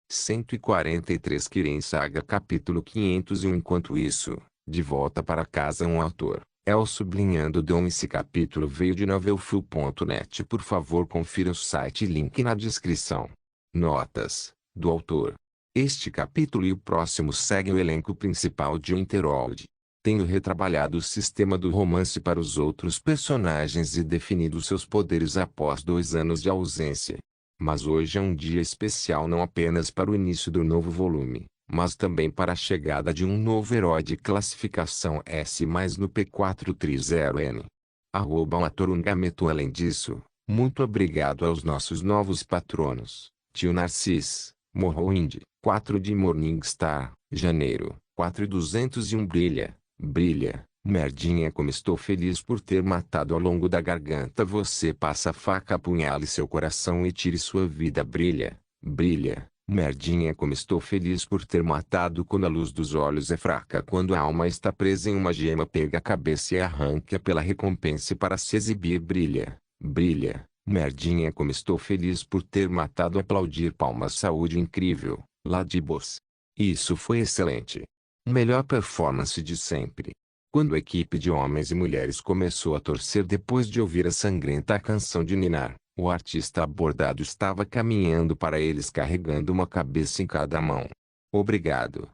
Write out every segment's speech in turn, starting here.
143 Kiren Saga Capítulo 501 Enquanto isso, de volta para casa um autor, El sublinhando Dom. Esse capítulo veio de novelfull.net. Por favor confira o site e link na descrição. Notas, do autor. Este capítulo e o próximo seguem o elenco principal de Winterhold. Tenho retrabalhado o sistema do romance para os outros personagens e definido seus poderes após 2 anos de ausência. Mas hoje é um dia especial não apenas para o início do novo volume, mas também para a chegada de um novo herói de classificação S+, no P430N. @Atorungameto. Além disso, muito obrigado aos nossos novos patronos, Tio Narcis, Morrowind, 4 de Morningstar, janeiro, 4.201 brilha, merdinha como estou feliz por ter matado ao longo da garganta você passa a faca apunhale seu coração e tire sua vida brilha, merdinha como estou feliz por ter matado quando a luz dos olhos é fraca quando a alma está presa em uma gema pega a cabeça e arranca pela recompensa para se exibir brilha, merdinha como estou feliz por ter matado aplaudir palmas saúde incrível, Ladibos. Isso foi excelente. Melhor performance de sempre. Quando a equipe de homens e mulheres começou a torcer depois de ouvir a sangrenta canção de Ninar, o artista abordado estava caminhando para eles carregando uma cabeça em cada mão. Obrigado,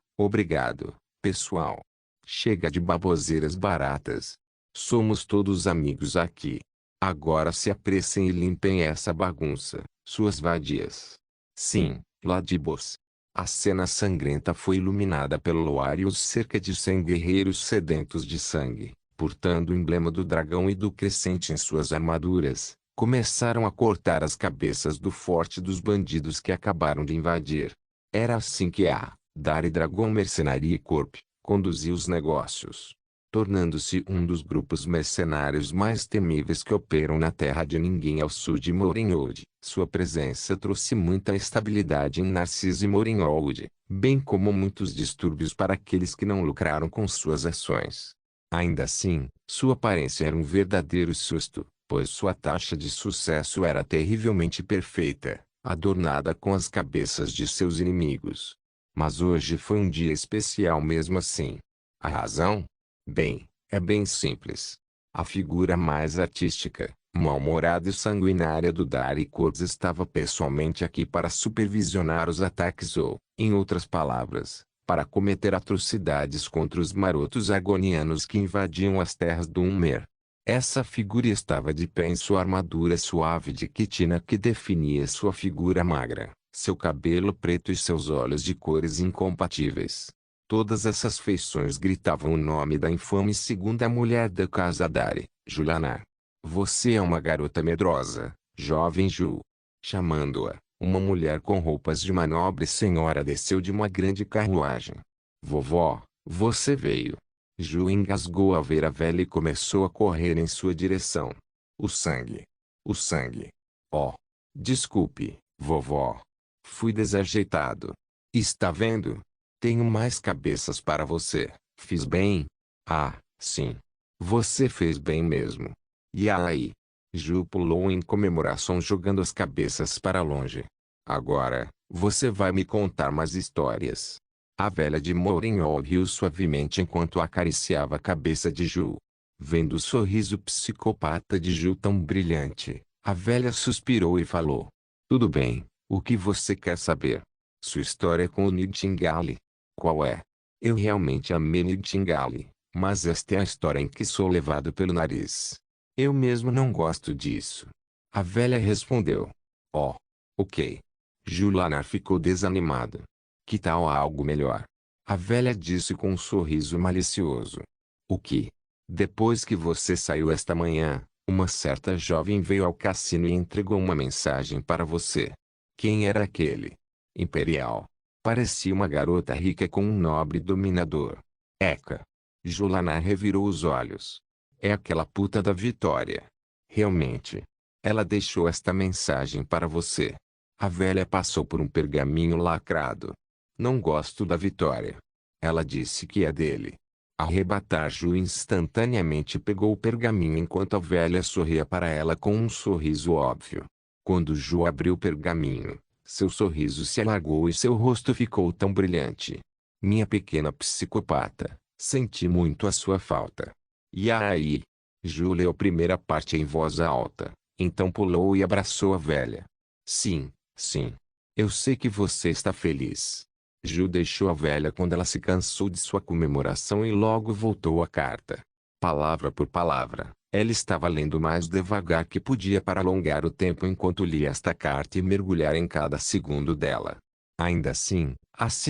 pessoal. Chega de baboseiras baratas. Somos todos amigos aqui. Agora se apressem e limpem essa bagunça, suas vadias. Sim, Ladibos. A cena sangrenta foi iluminada pelo luar e os cerca de 100 guerreiros sedentos de sangue, portando o emblema do dragão e do crescente em suas armaduras, começaram a cortar as cabeças do forte dos bandidos que acabaram de invadir. Era assim que a Dari Dragon Mercenaria Corp conduzia os negócios, tornando-se um dos grupos mercenários mais temíveis que operam na Terra de Ninguém ao sul de Morinhold. Sua presença trouxe muita estabilidade em Narcís e Morinhold, bem como muitos distúrbios para aqueles que não lucraram com suas ações. Ainda assim, sua aparência era um verdadeiro susto, pois sua taxa de sucesso era terrivelmente perfeita, adornada com as cabeças de seus inimigos. Mas hoje foi um dia especial mesmo assim. A razão? Bem, é bem simples. A figura mais artística, mal-humorada e sanguinária do Dari Corps estava pessoalmente aqui para supervisionar os ataques ou, em outras palavras, para cometer atrocidades contra os marotos argonianos que invadiam as terras do Unmer. Essa figura estava de pé em sua armadura suave de quitina que definia sua figura magra, seu cabelo preto e seus olhos de cores incompatíveis. Todas essas feições gritavam o nome da infame segunda mulher da casa Dari, Jul'Anar. Você é uma garota medrosa, jovem Ju. Chamando-a, uma mulher com roupas de uma nobre senhora desceu de uma grande carruagem. Vovó, você veio. Ju engasgou ao ver a velha e começou a correr em sua direção. O sangue. O sangue. Oh. Desculpe, vovó. Fui desajeitado. Está vendo? Tenho mais cabeças para você. Fiz bem? Ah, sim. Você fez bem mesmo. E aí? Ju pulou em comemoração jogando as cabeças para longe. Agora, você vai me contar mais histórias. A velha de Morinhold riu suavemente enquanto acariciava a cabeça de Ju. Vendo o sorriso psicopata de Ju tão brilhante, a velha suspirou e falou. Tudo bem, o que você quer saber? Sua história com o Nightingale. Qual é? Eu realmente amei Nightingale, mas esta é a história em que sou levado pelo nariz. Eu mesmo não gosto disso. A velha respondeu. Oh. Ok. Jul'Anar ficou desanimado. Que tal algo melhor? A velha disse com um sorriso malicioso. O que? Depois que você saiu esta manhã, uma certa jovem veio ao cassino e entregou uma mensagem para você. Quem era aquele? Imperial. Parecia uma garota rica com um nobre dominador. Eca. Jul'Anar revirou os olhos. É aquela puta da Vitória. Realmente. Ela deixou esta mensagem para você. A velha passou por um pergaminho lacrado. Não gosto da Vitória. Ela disse que é dele. Arrebatar Ju instantaneamente pegou o pergaminho enquanto a velha sorria para ela com um sorriso óbvio. Quando Ju abriu o pergaminho, Seu sorriso se alargou e seu rosto ficou tão brilhante. Minha pequena psicopata, senti muito a sua falta. E aí? Ju leu a primeira parte em voz alta, então pulou e abraçou a velha. Sim, sim. Eu sei que você está feliz. Ju deixou a velha quando ela se cansou de sua comemoração e logo voltou à carta. Palavra por palavra, ela estava lendo mais devagar que podia para alongar o tempo enquanto lia esta carta e mergulhar em cada segundo dela. Ainda assim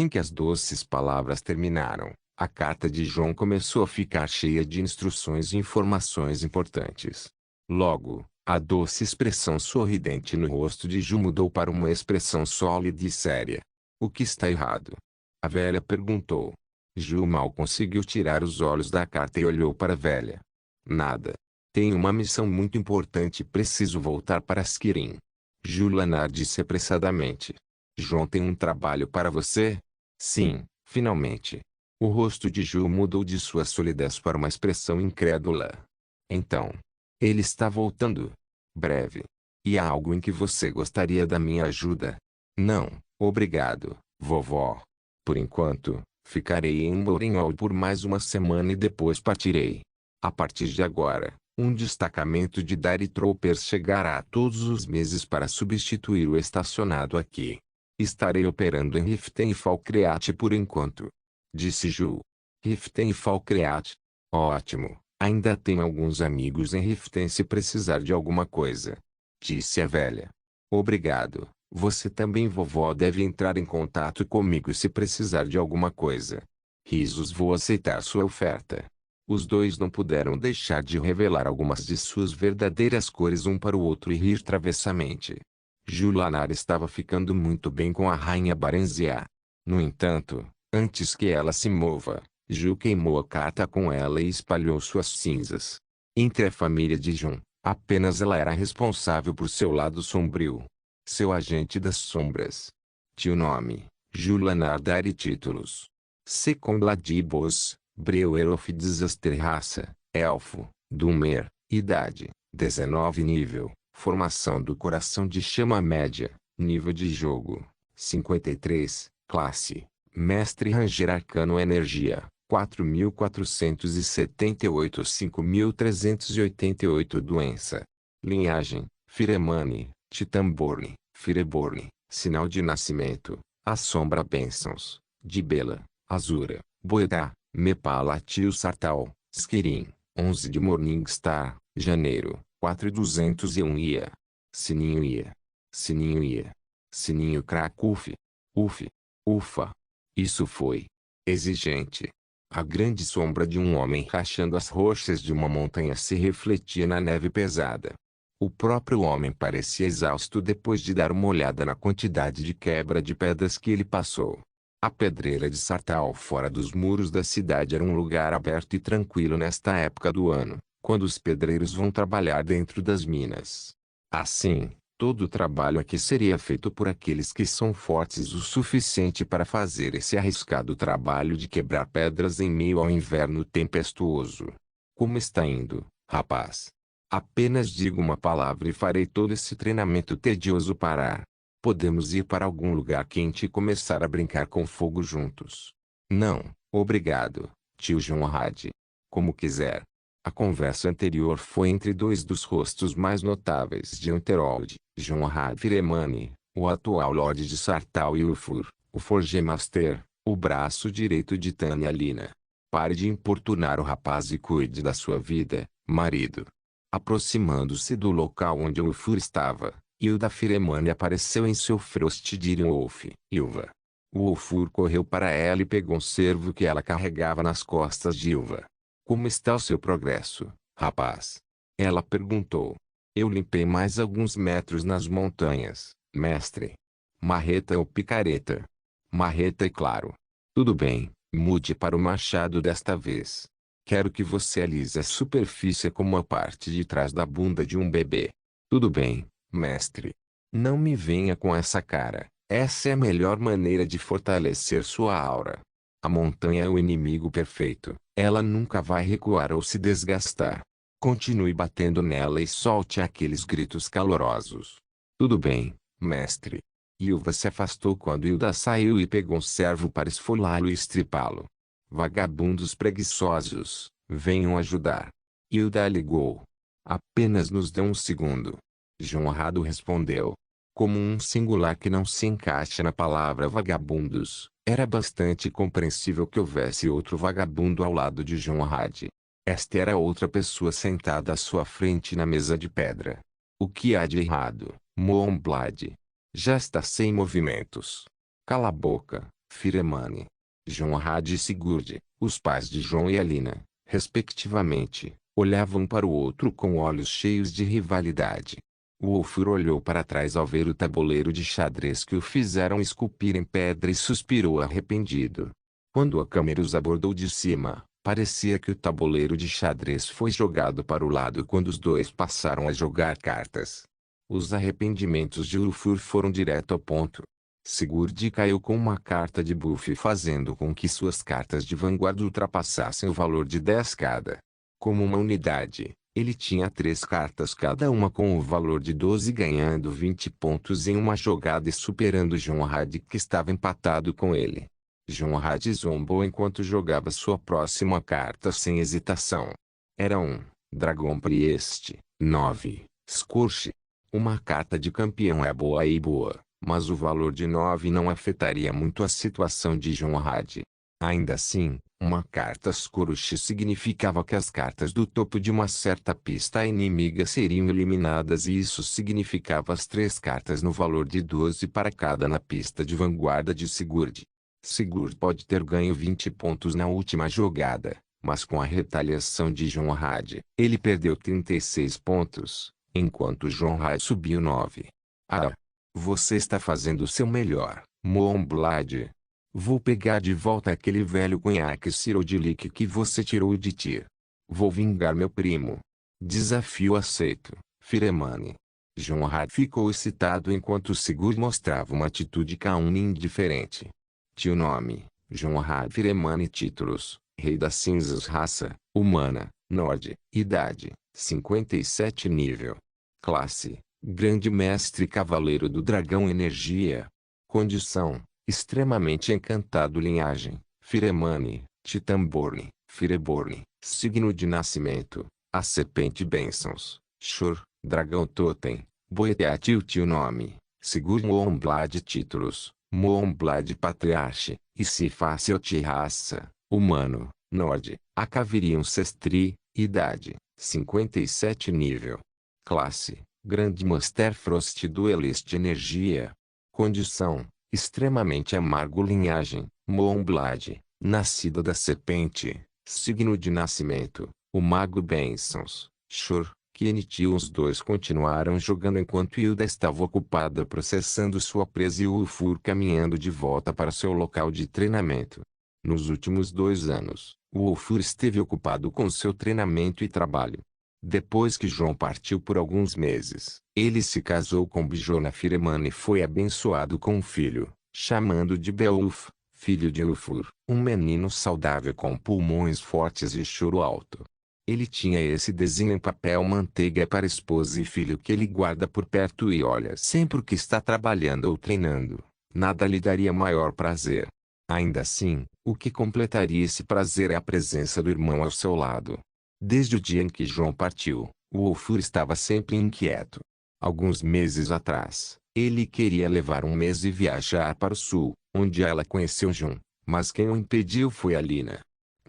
que as doces palavras terminaram, a carta de João começou a ficar cheia de instruções e informações importantes. Logo, a doce expressão sorridente no rosto de Ju mudou para uma expressão sólida e séria. O que está errado? A velha perguntou. Ju mal conseguiu tirar os olhos da carta e olhou para a velha. Nada. Tenho uma missão muito importante e preciso voltar para Skirin. Julanar disse apressadamente. João tem um trabalho para você? Sim, finalmente. O rosto de Ju mudou de sua solidez para uma expressão incrédula. Então, ele está voltando. Breve. E há algo em que você gostaria da minha ajuda? Não, obrigado, vovó. Por enquanto, ficarei em Morinhol por mais uma semana e depois partirei. A partir de agora, um destacamento de Dire Troopers chegará todos os meses para substituir o estacionado aqui. Estarei operando em Riften e Falkreat por enquanto. Disse Ju. Riften e Falkreat? Ótimo. Ainda tenho alguns amigos em Riften se precisar de alguma coisa. Disse a velha. Obrigado. Você também, vovó, deve entrar em contato comigo se precisar de alguma coisa. Risos, vou aceitar sua oferta. Os dois não puderam deixar de revelar algumas de suas verdadeiras cores um para o outro e rir travessamente. Julanar estava ficando muito bem com a rainha Barenzia. No entanto, antes que ela se mova, Ju queimou a carta com ela e espalhou suas cinzas. Entre a família de Jun, apenas ela era responsável por seu lado sombrio. Seu agente das sombras. Tio nome, Julanar Dari títulos. Second Ladibos, Breuer of Disaster raça, elfo, Dumer, idade, 19 nível, formação do coração de chama média, nível de jogo, 53, classe, mestre ranger arcano energia, 4.478 5.388 doença. Linhagem, Firemani, Titanborn, Fireborn, sinal de nascimento, a sombra bênçãos, Dibela, Azura, Boedá, Mepala Tio Sartal, Skirin, 11 de Morningstar, janeiro, 4.201 IA. Sininho IA. Sininho IA. Sininho Krakuf. Uf. Ufa. Isso foi exigente. A grande sombra de um homem rachando as rochas de uma montanha se refletia na neve pesada. O próprio homem parecia exausto depois de dar uma olhada na quantidade de quebra de pedras que ele passou. A pedreira de Sartal fora dos muros da cidade era um lugar aberto e tranquilo nesta época do ano, quando os pedreiros vão trabalhar dentro das minas. Assim, todo o trabalho aqui seria feito por aqueles que são fortes o suficiente para fazer esse arriscado trabalho de quebrar pedras em meio ao inverno tempestuoso. Como está indo, rapaz? Apenas digo uma palavra e farei todo esse treinamento tedioso parar. Podemos ir para algum lugar quente e começar a brincar com fogo juntos. Não, obrigado, tio Jonrad. Como quiser. A conversa anterior foi entre dois dos rostos mais notáveis de Unterold, Jonrad Firemani, o atual Lorde de Sartal e Ulfur, o Forgemaster, o braço direito de Tanya Lina. Pare de importunar o rapaz e cuide da sua vida, marido. Aproximando-se do local onde Ulfur estava, Hilda Firemani apareceu em seu Frostdirion Wolf. Ilva. O Ulfur correu para ela e pegou um cervo que ela carregava nas costas de Ilva. Como está o seu progresso, rapaz? Ela perguntou. Eu limpei mais alguns metros nas montanhas, mestre. Marreta ou picareta? Marreta, é claro. Tudo bem, mude para o machado desta vez. Quero que você alise a superfície como a parte de trás da bunda de um bebê. Tudo bem, mestre. Não me venha com essa cara. Essa é a melhor maneira de fortalecer sua aura. A montanha é o inimigo perfeito. Ela nunca vai recuar ou se desgastar. Continue batendo nela e solte aqueles gritos calorosos. Tudo bem, mestre. Ilva se afastou quando Hilda saiu e pegou um servo para esfolá-lo e estripá-lo. Vagabundos preguiçosos, venham ajudar. Hilda alegou. Apenas nos dê um segundo. João Rado respondeu. Como um singular que não se encaixa na palavra vagabundos, era bastante compreensível que houvesse outro vagabundo ao lado de João Rade. Esta era outra pessoa sentada à sua frente na mesa de pedra. O que há de errado, Moonblade? Já está sem movimentos. Cala a boca, Firemane. João Rade e Sigurd, os pais de João e Alina, respectivamente, olhavam um para o outro com olhos cheios de rivalidade. O Wolfur olhou para trás ao ver o tabuleiro de xadrez que o fizeram esculpir em pedra e suspirou arrependido. Quando a câmera os abordou de cima, parecia que o tabuleiro de xadrez foi jogado para o lado quando os dois passaram a jogar cartas. Os arrependimentos de Wolfur foram direto ao ponto. Sigurd caiu com uma carta de bluff fazendo com que suas cartas de vanguarda ultrapassassem o valor de 10 cada. Como uma unidade, ele tinha 3 cartas cada uma com o valor de 12 ganhando 20 pontos em uma jogada e superando João Rade que estava empatado com ele. João Rade zombou enquanto jogava sua próxima carta sem hesitação. Era um Dragon Priest, 9, Scorch. Uma carta de campeão é boa e boa, mas o valor de 9 não afetaria muito a situação de João Rade. Ainda assim, uma carta Scorch significava que as cartas do topo de uma certa pista inimiga seriam eliminadas e isso significava as 3 cartas no valor de 12 para cada na pista de vanguarda de Sigurd. Sigurd pode ter ganho 20 pontos na última jogada, mas com a retaliação de João Rade, ele perdeu 36 pontos, enquanto João Rade subiu 9. Ah, você está fazendo o seu melhor, Moonblade. Vou pegar de volta aquele velho conhaque Cirodilik que você tirou de ti. Vou vingar meu primo. Desafio aceito, Firemane. João Rade ficou excitado enquanto Sigurd mostrava uma atitude calma e indiferente. Tio nome, João Rade Firemane. Títulos, Rei das Cinzas. Raça, humana, Nord. Idade, 57 nível. Classe, Grande Mestre Cavaleiro do Dragão. Energia. Condição, extremamente encantado. Linhagem, Firemane, Titãborn, Fireborn. Signo de nascimento, a Serpente. Bênçãos, Shur, Dragão Totem, Boeteat. Tio nome, Sigurd Moonblade. Títulos, Moonblade Patriarche, e Sifaciote. Raça, humano, Nord. Acavirium Sestri. Idade, 57 nível. Classe, Grande Master Frost Duelist. Energia. Condição, extremamente amargo. Linhagem, Moonblade, nascida da serpente. Signo de nascimento, o Mago. Bênçãos, Shur, Keniti. Os dois continuaram jogando enquanto Hilda estava ocupada processando sua presa e Wolfur caminhando de volta para seu local de treinamento. Nos últimos 2 anos, Wolfur esteve ocupado com seu treinamento e trabalho. Depois que João partiu por alguns meses, ele se casou com Bijona Firemane e foi abençoado com um filho, chamando de Beowulf, filho de Ulfur, um menino saudável com pulmões fortes e choro alto. Ele tinha esse desenho em papel manteiga para esposa e filho que ele guarda por perto e olha sempre que está trabalhando ou treinando. Nada lhe daria maior prazer. Ainda assim, o que completaria esse prazer é a presença do irmão ao seu lado. Desde o dia em que João partiu, Wolfur estava sempre inquieto. Alguns meses atrás, ele queria levar um mês e viajar para o sul, onde ela conheceu João, mas quem o impediu foi Alina.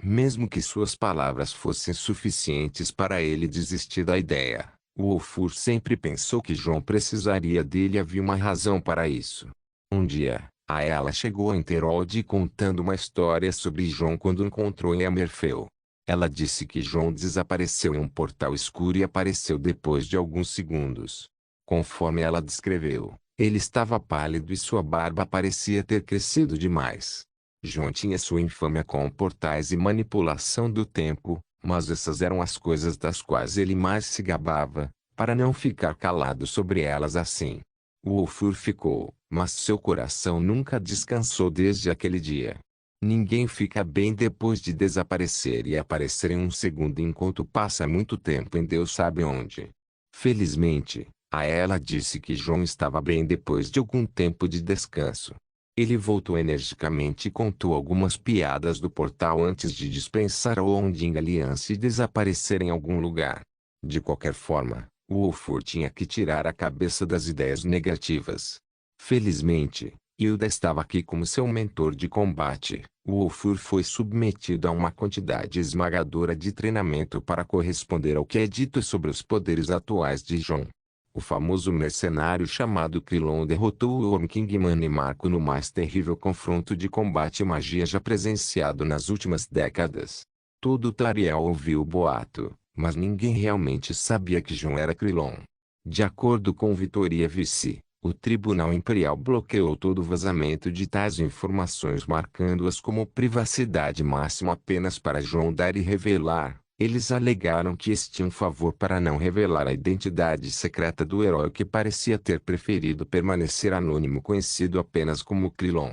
Mesmo que suas palavras fossem suficientes para ele desistir da ideia, Wolfur sempre pensou que João precisaria dele e havia uma razão para isso. Um dia, a ela chegou em Terolde contando uma história sobre João quando encontrou em Amerfeu. Ela disse que João desapareceu em um portal escuro e apareceu depois de alguns segundos. Conforme ela descreveu, ele estava pálido e sua barba parecia ter crescido demais. João tinha sua infâmia com portais e manipulação do tempo, mas essas eram as coisas das quais ele mais se gabava, para não ficar calado sobre elas assim. Wolfur ficou, mas seu coração nunca descansou desde aquele dia. Ninguém fica bem depois de desaparecer e aparecer em um segundo enquanto passa muito tempo em Deus sabe onde. Felizmente, A ela disse que João estava bem depois de algum tempo de descanso. Ele voltou energicamente e contou algumas piadas do portal antes de dispensar a Ondinga Aliança e desaparecer em algum lugar. De qualquer forma, o Wolfur tinha que tirar a cabeça das ideias negativas. Felizmente, Hilda estava aqui como seu mentor de combate. O Wolfur foi submetido a uma quantidade esmagadora de treinamento para corresponder ao que é dito sobre os poderes atuais de João. O famoso mercenário chamado Krillon derrotou o Worm King Marco no mais terrível confronto de combate e magia já presenciado nas últimas décadas. Todo Tariel ouviu o boato, mas ninguém realmente sabia que João era Krillon. De acordo com Vitoria Vici, o Tribunal Imperial bloqueou todo vazamento de tais informações, marcando-as como privacidade máxima apenas para João dar e revelar. Eles alegaram que este tinha um favor para não revelar a identidade secreta do herói que parecia ter preferido permanecer anônimo, conhecido apenas como Krillon.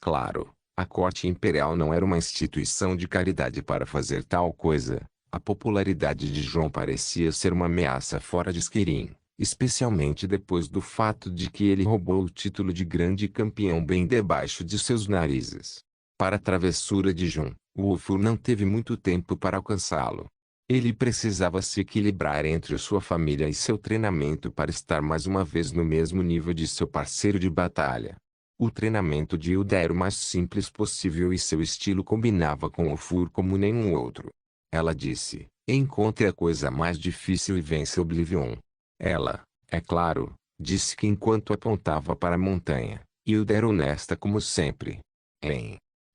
Claro, a corte imperial não era uma instituição de caridade para fazer tal coisa. A popularidade de João parecia ser uma ameaça fora de Skyrim, especialmente depois do fato de que ele roubou o título de grande campeão bem debaixo de seus narizes. Para a travessura de João, o Wolfur não teve muito tempo para alcançá-lo. Ele precisava se equilibrar entre sua família e seu treinamento para estar mais uma vez no mesmo nível de seu parceiro de batalha. O treinamento de Hilda era o mais simples possível e seu estilo combinava com o Wolfur como nenhum outro. Ela disse: encontre a coisa mais difícil e vence Oblivion. Ela, é claro, disse que enquanto apontava para a montanha, Hilda era honesta como sempre.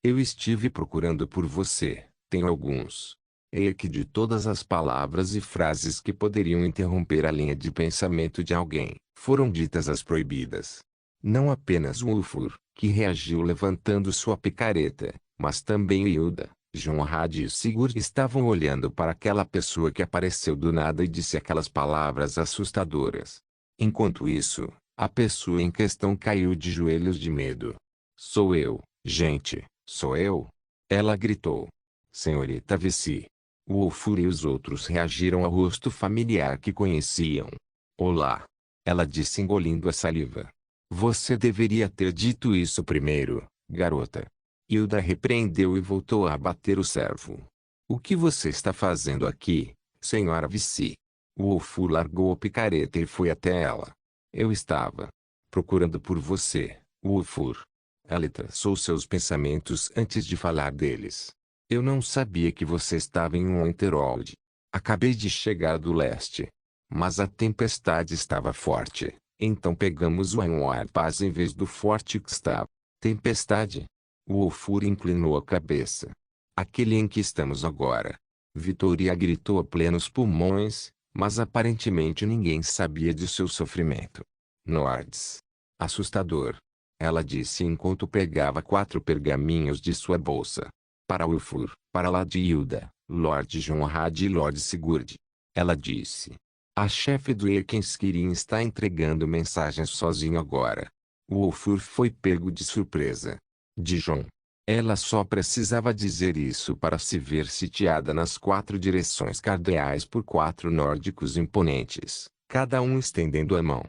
Eu estive procurando por você, tenho alguns. Eia que de todas as palavras e frases que poderiam interromper a linha de pensamento de alguém, foram ditas as proibidas. Não apenas o Wolfur, que reagiu levantando sua picareta, mas também Hilda, Jonrad e Sigurd estavam olhando para aquela pessoa que apareceu do nada e disse aquelas palavras assustadoras. Enquanto isso, a pessoa em questão caiu de joelhos de medo. Sou eu, gente. Sou eu? Ela gritou. Senhorita Vici. O Wolfur e os outros reagiram ao rosto familiar que conheciam. Olá. Ela disse engolindo a saliva. Você deveria ter dito isso primeiro, garota. Hilda repreendeu e voltou a bater o servo. O que você está fazendo aqui, senhora Vici? O Wolfur largou a picareta e foi até ela. Eu estava procurando por você, Wolfur. Ela traçou seus pensamentos antes de falar deles. Eu não sabia que você estava em Winterhold. Acabei de chegar do leste. Mas a tempestade estava forte, então pegamos o Ainward Pass em vez do forte que estava. Tempestade? O Wolfur inclinou a cabeça. Aquele em que estamos agora. Vitoria gritou a plenos pulmões, mas aparentemente ninguém sabia de seu sofrimento. Nords. Assustador. Ela disse enquanto pegava 4 pergaminhos de sua bolsa. Para Wolfur, para Lady Hilda, Lord Jonrad e Lord Sigurd. Ela disse. A chefe do Erkenskirin está entregando mensagens sozinho agora. O Wolfur foi pego de surpresa. Dijon. Ela só precisava dizer isso para se ver sitiada nas 4 direções cardeais por 4 nórdicos imponentes, cada um estendendo a mão.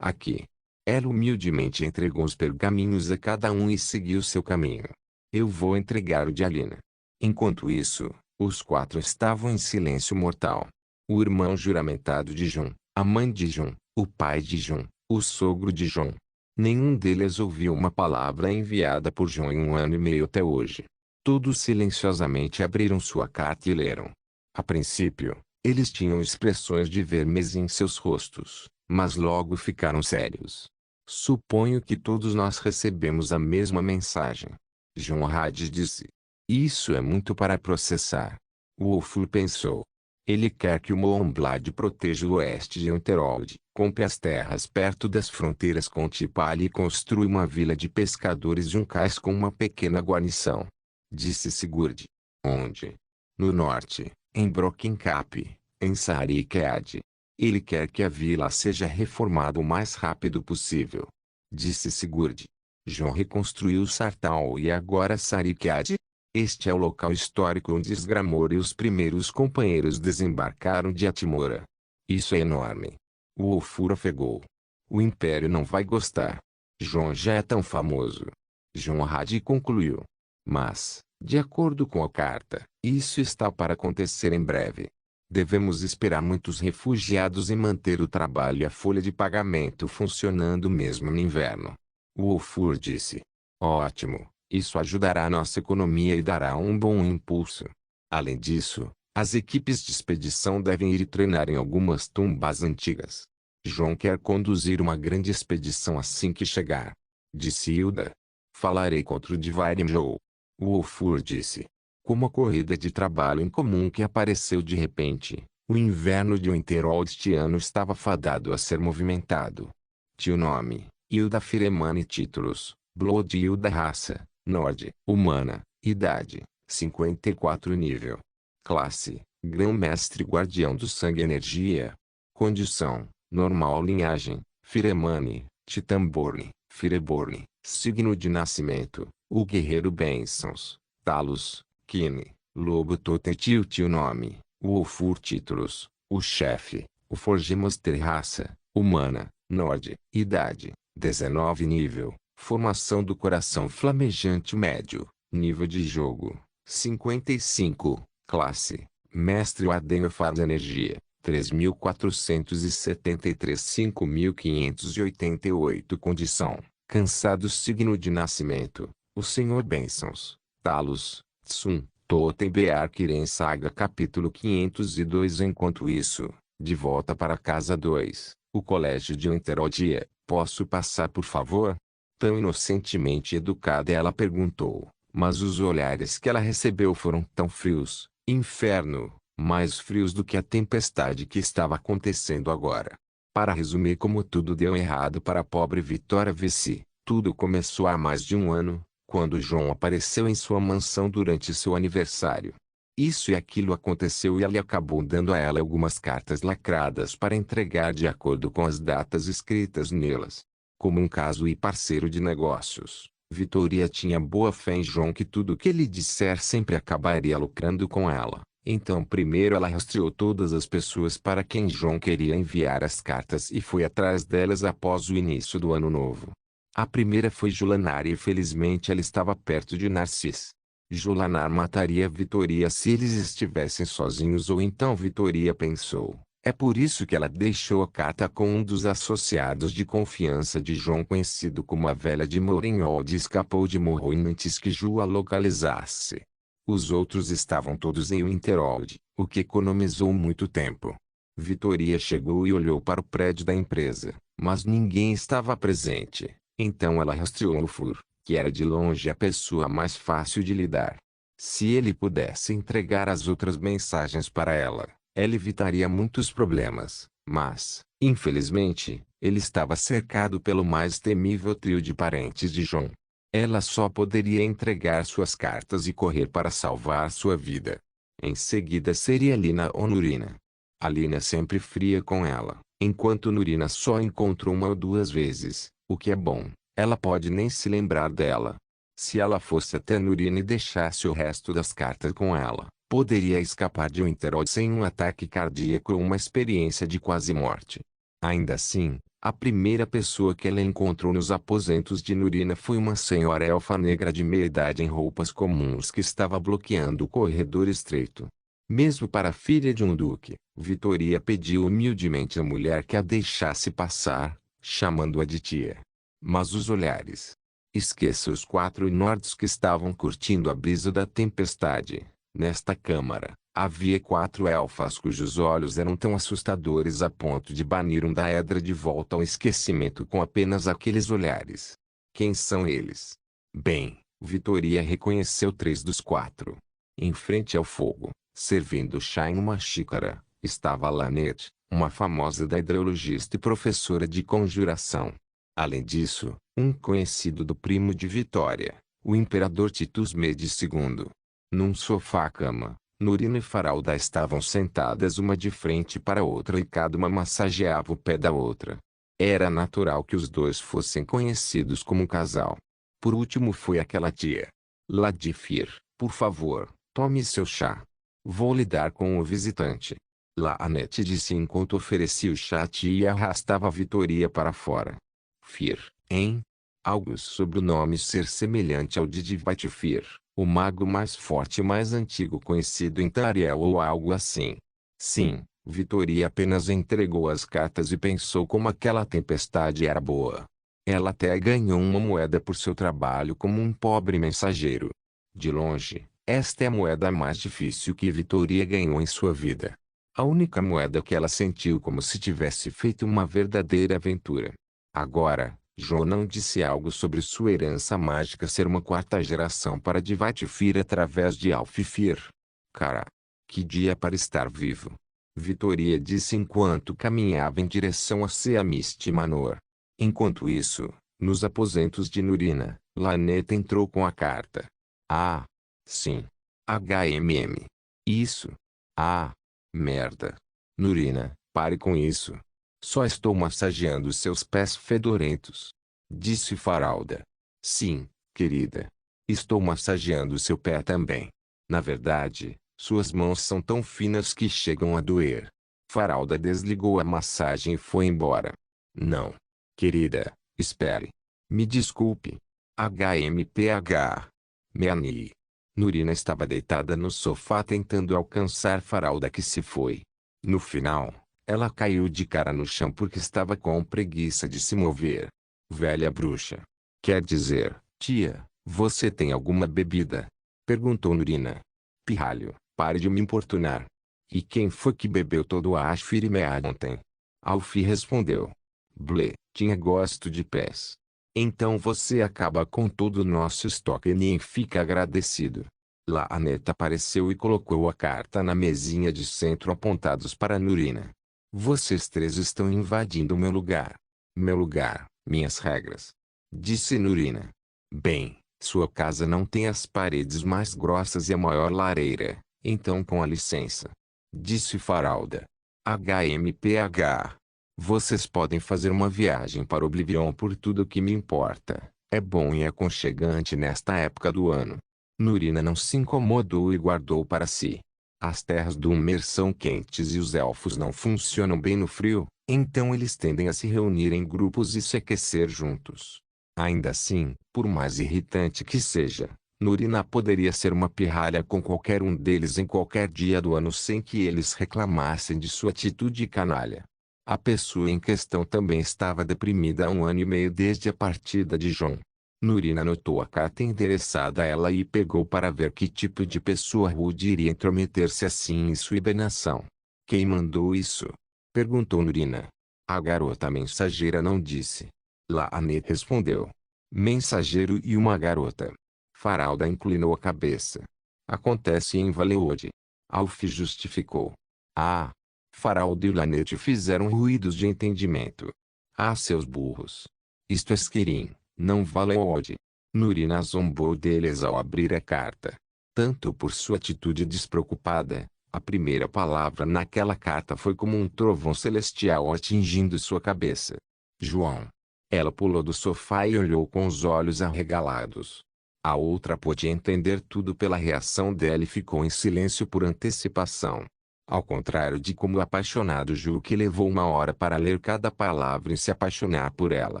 Aqui. Ela humildemente entregou os pergaminhos a cada um e seguiu seu caminho. Eu vou entregar o de Alina. Enquanto isso, os 4 estavam em silêncio mortal. O irmão juramentado de João, a mãe de João, o pai de João, o sogro de João. Nenhum deles ouviu uma palavra enviada por João em 1 ano e meio até hoje. Todos silenciosamente abriram sua carta e leram. A princípio, eles tinham expressões de vermes em seus rostos, mas logo ficaram sérios. Suponho que todos nós recebemos a mesma mensagem. Jonrad disse. Isso é muito para processar. O Wolfur pensou. Ele quer que o Moonblade proteja o oeste de Winterhold, compre as terras perto das fronteiras com Tipali e construa uma vila de pescadores de um cais com uma pequena guarnição. Disse Sigurd. Onde? No norte, em Brokencap, em Sarikead. Ele quer que a vila seja reformada o mais rápido possível. Disse Sigurd. João reconstruiu Sartal e agora Sarikead. Este é o local histórico onde Sgramor e os primeiros companheiros desembarcaram de Atmora. Isso é enorme. O Ofur afegou. O Império não vai gostar. João já é tão famoso. João Hadi concluiu. Mas, de acordo com a carta, isso está para acontecer em breve. Devemos esperar muitos refugiados e manter o trabalho e a folha de pagamento funcionando mesmo no inverno. O Ofur disse. Ótimo, isso ajudará a nossa economia e dará um bom impulso. Além disso, as equipes de expedição devem ir treinar em algumas tumbas antigas. João quer conduzir uma grande expedição assim que chegar. Disse Hilda. Falarei contra o Divarimjou. O Ofur disse. Como a corrida de trabalho incomum que apareceu de repente, o inverno de Winterol este ano estava fadado a ser movimentado. Tio nome, Hilda Firemani títulos, Blood Hilda raça, Nord, humana, idade, 54 nível. Classe, Grão-Mestre Guardião do Sangue Energia. Condição, normal linhagem, Firemani, Titãborn, Fireborn. Signo de nascimento, o Guerreiro Bênçãos, Talos, Kine, Lobo Totem tio nome, o Ofur títulos, o Chefe, o Forgemaster raça, humana, Nord, idade, 19 nível, formação do coração flamejante médio, nível de jogo, 55, classe, Mestre Adenfar energia, 3.473 5.588 condição, cansado signo de nascimento, o Senhor Bênçãos, Talos, Tsum, Totem Bear Kiren Saga capítulo 502 Enquanto isso, de volta para casa 2, o colégio de Winterodia, posso passar por favor? Tão inocentemente educada ela perguntou, mas os olhares que ela recebeu foram tão frios, inferno, mais frios do que a tempestade que estava acontecendo agora. Para resumir como tudo deu errado para a pobre Vitória Vici, tudo começou há mais de um ano, quando João apareceu em sua mansão durante seu aniversário. Isso e aquilo aconteceu e ele acabou dando a ela algumas cartas lacradas para entregar de acordo com as datas escritas nelas. Como um caso e parceiro de negócios, Vitória tinha boa fé em João que tudo o que ele disser sempre acabaria lucrando com ela. Então primeiro ela rastreou todas as pessoas para quem João queria enviar as cartas e foi atrás delas após o início do ano novo. A primeira foi Julanar e felizmente ela estava perto de Narcis. Julanar mataria Vitória se eles estivessem sozinhos ou então Vitória pensou. É por isso que ela deixou a carta com um dos associados de confiança de João conhecido como a Velha de Morinhold e escapou de Morroin antes que Ju a localizasse. Os outros estavam todos em Winterold, o que economizou muito tempo. Vitória chegou e olhou para o prédio da empresa, mas ninguém estava presente. Então ela rastreou o Fur, que era de longe a pessoa mais fácil de lidar. Se ele pudesse entregar as outras mensagens para ela, ela evitaria muitos problemas, mas, infelizmente, ele estava cercado pelo mais temível trio de parentes de João. Ela só poderia entregar suas cartas e correr para salvar sua vida. Em seguida seria Lina ou Nurina. A Lina sempre fria com ela, enquanto Nurina só encontrou uma ou duas vezes, o que é bom, ela pode nem se lembrar dela. Se ela fosse até Nurina e deixasse o resto das cartas com ela, poderia escapar de Winterold sem um ataque cardíaco ou uma experiência de quase morte. Ainda assim, a primeira pessoa que ela encontrou nos aposentos de Nurina foi uma senhora elfa negra de meia idade em roupas comuns que estava bloqueando o corredor estreito. Mesmo para a filha de um duque, Vitória pediu humildemente à mulher que a deixasse passar, chamando-a de tia. Mas os olhares. Esqueça os 4 nordes que estavam curtindo a brisa da tempestade. Nesta câmara, havia 4 elfas cujos olhos eram tão assustadores a ponto de banir um Daedra de volta ao esquecimento com apenas aqueles olhares. Quem são eles? Bem, Vitória reconheceu 3 dos 4. Em frente ao fogo, servindo chá em uma xícara, estava Lanet, uma famosa daedrologista e professora de conjuração. Além disso, um conhecido do primo de Vitória, o imperador Titus Medes II. Num sofá-cama, Nurina e Faralda estavam sentadas uma de frente para a outra e cada uma massageava o pé da outra. Era natural que os dois fossem conhecidos como um casal. Por último foi aquela tia. Ladifir, por favor, tome seu chá. Vou lidar com o visitante. Lanete disse enquanto oferecia o chat e arrastava a Vitoria para fora. Fir, hein? Algo sobre o nome ser semelhante ao de Divatifir, o mago mais forte e mais antigo conhecido em Tariel ou algo assim. Sim, Vitoria apenas entregou as cartas e pensou como aquela tempestade era boa. Ela até ganhou uma moeda por seu trabalho como um pobre mensageiro. De longe, esta é a moeda mais difícil que Vitoria ganhou em sua vida. A única moeda que ela sentiu como se tivesse feito uma verdadeira aventura. Agora, João não disse algo sobre sua herança mágica ser uma quarta geração para Divatifir através de Alfifir. Cara, que dia para estar vivo! Vitoria disse enquanto caminhava em direção a Seamist Manor. Enquanto isso, nos aposentos de Nurina, Laneta entrou com a carta. Ah, sim. HMM. Isso. Ah, merda. Nurina, pare com isso. Só estou massageando seus pés fedorentos. Disse Faralda. Sim, querida. Estou massageando seu pé também. Na verdade, suas mãos são tão finas que chegam a doer. Faralda desligou a massagem e foi embora. Não. Querida, espere. Me desculpe. HMPH. Meani. Nurina estava deitada no sofá tentando alcançar Faralda que se foi. No final, ela caiu de cara no chão porque estava com preguiça de se mover. Velha bruxa. Quer dizer, tia, você tem alguma bebida? Perguntou Nurina. Pirralho, pare de me importunar. E quem foi que bebeu todo o Ashfirimea ontem? Alfie respondeu. Blé, tinha gosto de pés. Então você acaba com todo o nosso estoque e nem fica agradecido. Laneta apareceu e colocou a carta na mesinha de centro apontados para Nurina. Vocês três estão invadindo meu lugar. Meu lugar, minhas regras. Disse Nurina. Bem, sua casa não tem as paredes mais grossas e a maior lareira, então com a licença. Disse Faralda. HMPH. Vocês podem fazer uma viagem para Oblivion por tudo que me importa. É bom e aconchegante nesta época do ano. Nurina não se incomodou e guardou para si. As terras do Umer são quentes e os elfos não funcionam bem no frio, então eles tendem a se reunir em grupos e se aquecer juntos. Ainda assim, por mais irritante que seja, Nurina poderia ser uma pirralha com qualquer um deles em qualquer dia do ano sem que eles reclamassem de sua atitude canalha. A pessoa em questão também estava deprimida há 1 ano e meio desde a partida de John. Nurina notou a carta endereçada a ela e pegou para ver que tipo de pessoa rude iria intrometer-se assim em sua hibernação. Quem mandou isso? Perguntou Nurina. A garota mensageira não disse. Lanete respondeu. Mensageiro e uma garota. Faralda inclinou a cabeça. Acontece em Valewood. Alfie justificou. Ah! Faralda e Lanete fizeram ruídos de entendimento. Ah, seus burros. Isto é Skyrim, não Valewood. Nurina zombou deles ao abrir a carta. Tanto por sua atitude despreocupada, a primeira palavra naquela carta foi como um trovão celestial atingindo sua cabeça. João. Ela pulou do sofá e olhou com os olhos arregalados. A outra pôde entender tudo pela reação dela e ficou em silêncio por antecipação. Ao contrário de como o apaixonado Ju que levou 1 hora para ler cada palavra e se apaixonar por ela,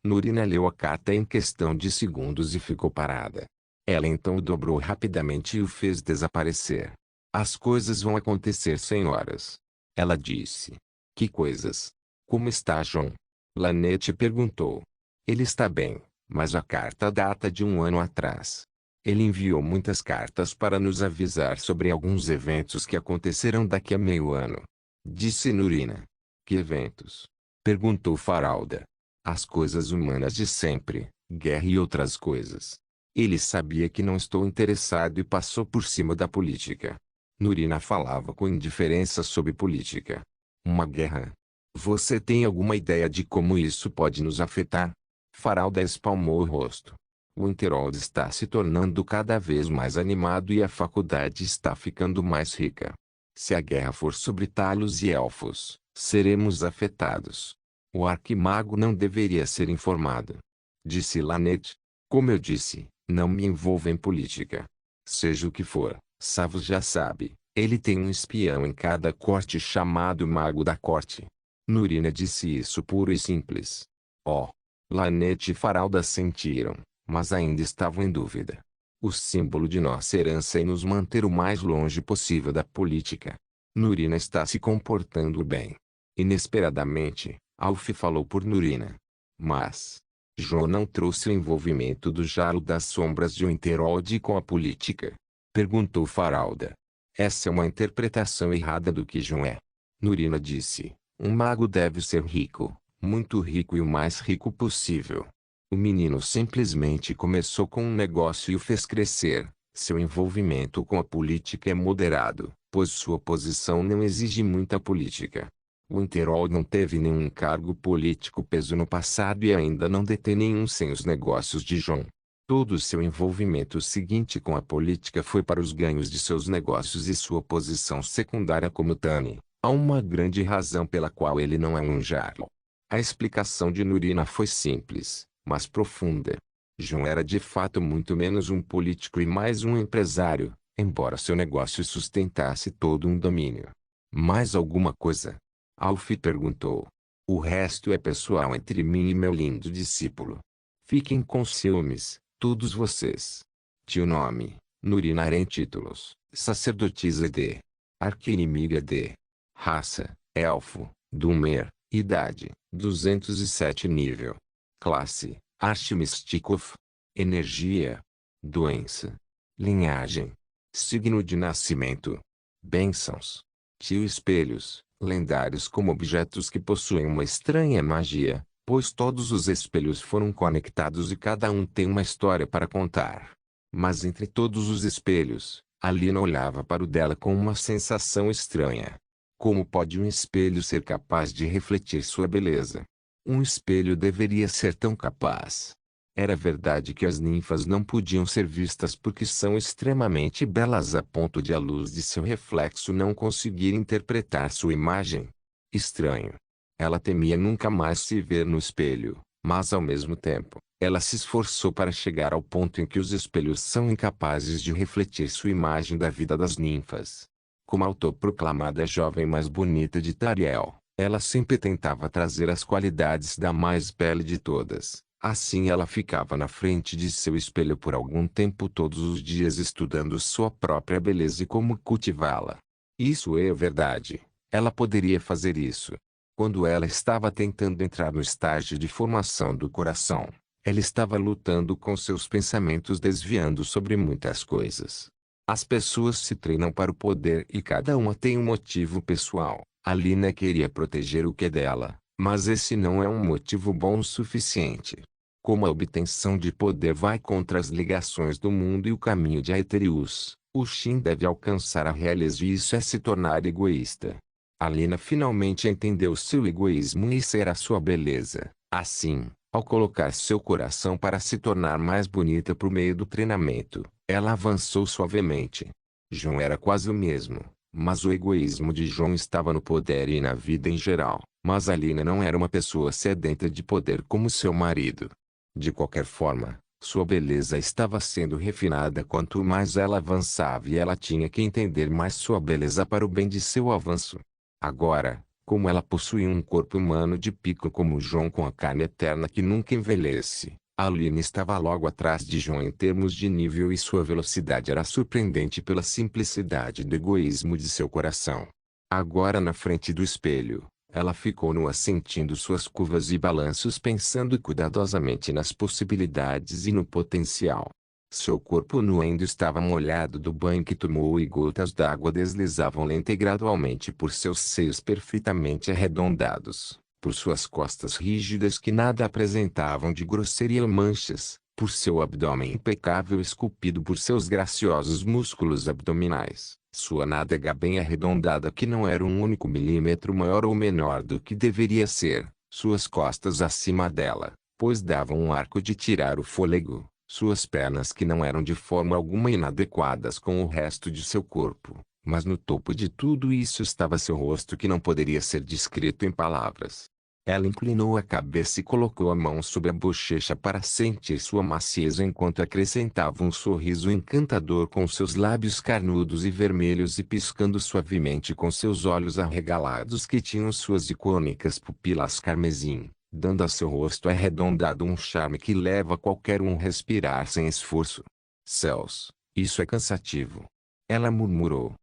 Nurina leu a carta em questão de segundos e ficou parada. Ela então o dobrou rapidamente e o fez desaparecer. As coisas vão acontecer sem horas. Ela disse. Que coisas? Como está John? Lanete perguntou. Ele está bem, mas a carta data de 1 ano atrás. Ele enviou muitas cartas para nos avisar sobre alguns eventos que acontecerão daqui a meio ano. Disse Nurina. Que eventos? Perguntou Faralda. As coisas humanas de sempre, guerra e outras coisas. Ele sabia que não estou interessado e passou por cima da política. Nurina falava com indiferença sobre política. Uma guerra? Você tem alguma ideia de como isso pode nos afetar? Faralda espalmou o rosto. O Winterhold está se tornando cada vez mais animado e a faculdade está ficando mais rica. Se a guerra for sobre Talos e Elfos, seremos afetados. O Arquimago não deveria ser informado. Disse Lanete. Como eu disse, não me envolvo em política. Seja o que for, Savos já sabe, Ele tem um espião em cada corte chamado Mago da Corte. Nurina disse isso puro e simples. Oh! Lanete e Faralda sentiram, mas ainda estavam em dúvida. O símbolo de nossa herança é nos manter o mais longe possível da política. Nurina está se comportando bem. Inesperadamente, Alf falou por Nurina. Mas João não trouxe o envolvimento do Jarro das Sombras de Winterhold com a política? Perguntou Faralda. Essa é uma interpretação errada do que João é. Nurina disse. Um mago deve ser rico, muito rico e o mais rico possível. O menino simplesmente começou com um negócio e o fez crescer. Seu envolvimento com a política é moderado, pois sua posição não exige muita política. Winterhold não teve nenhum cargo político peso no passado e ainda não detém nenhum sem os negócios de João. Todo o seu envolvimento seguinte com a política foi para os ganhos de seus negócios e sua posição secundária como Tani. Há uma grande razão pela qual ele não é um jarro. A explicação de Nurina foi simples, mas profunda. João era de fato muito menos um político e mais um empresário, embora seu negócio sustentasse todo um domínio. Mais alguma coisa? Alf perguntou. O resto é pessoal entre mim e meu lindo discípulo. Fiquem com ciúmes, todos vocês. Tio nome, Nurina Aren títulos, sacerdotisa de. Arqui-inimiga de. Raça, elfo, Dúmer, idade, 207 nível. Classe, Archimstikov. Energia. Doença. Linhagem. Signo de nascimento. Bênçãos. Tio espelhos, lendários como objetos que possuem uma estranha magia, pois todos os espelhos foram conectados e cada um tem uma história para contar. Mas entre todos os espelhos, Alina olhava para o dela com uma sensação estranha. Como pode um espelho ser capaz de refletir sua beleza? Um espelho deveria ser tão capaz. Era verdade que as ninfas não podiam ser vistas porque são extremamente belas a ponto de a luz de seu reflexo não conseguir interpretar sua imagem. Estranho. Ela temia nunca mais se ver no espelho, mas ao mesmo tempo, ela se esforçou para chegar ao ponto em que os espelhos são incapazes de refletir sua imagem da vida das ninfas. Como a autoproclamada jovem mais bonita de Tariel, ela sempre tentava trazer as qualidades da mais bela de todas. Assim ela ficava na frente de seu espelho por algum tempo todos os dias estudando sua própria beleza e como cultivá-la. Isso é verdade. Ela poderia fazer isso. Quando ela estava tentando entrar no estágio de formação do coração, ela estava lutando com seus pensamentos desviando sobre muitas coisas. As pessoas se treinam para o poder e cada uma tem um motivo pessoal. Alina queria proteger o que é dela, mas esse não é um motivo bom o suficiente. Como a obtenção de poder vai contra as ligações do mundo e o caminho de Aetherius, o Shin deve alcançar a realeza e isso é se tornar egoísta. Alina finalmente entendeu seu egoísmo e ser a sua beleza. Assim, ao colocar seu coração para se tornar mais bonita por meio do treinamento, ela avançou suavemente. João era quase o mesmo, mas o egoísmo de João estava no poder e na vida em geral. Mas Alina não era uma pessoa sedenta de poder como seu marido. De qualquer forma, sua beleza estava sendo refinada quanto mais ela avançava e ela tinha que entender mais sua beleza para o bem de seu avanço. Agora, como ela possuía um corpo humano de pico como João com a carne eterna que nunca envelhece, Alina estava logo atrás de João em termos de nível e sua velocidade era surpreendente pela simplicidade do egoísmo de seu coração. Agora na frente do espelho, ela ficou nua sentindo suas curvas e balanços pensando cuidadosamente nas possibilidades e no potencial. Seu corpo nu ainda estava molhado do banho que tomou e gotas d'água deslizavam lenta e gradualmente por seus seios perfeitamente arredondados, por suas costas rígidas que nada apresentavam de grosseria ou manchas, por seu abdômen impecável esculpido por seus graciosos músculos abdominais, sua nádega bem arredondada que não era um único milímetro maior ou menor do que deveria ser, suas costas acima dela, pois davam um arco de tirar o fôlego. Suas pernas que não eram de forma alguma inadequadas com o resto de seu corpo, mas no topo de tudo isso estava seu rosto que não poderia ser descrito em palavras. Ela inclinou a cabeça e colocou a mão sobre a bochecha para sentir sua macieza enquanto acrescentava um sorriso encantador com seus lábios carnudos e vermelhos e piscando suavemente com seus olhos arregalados que tinham suas icônicas pupilas carmesim, dando a seu rosto arredondado um charme que leva qualquer um a respirar sem esforço. Céus, isso é cansativo. Ela murmurou.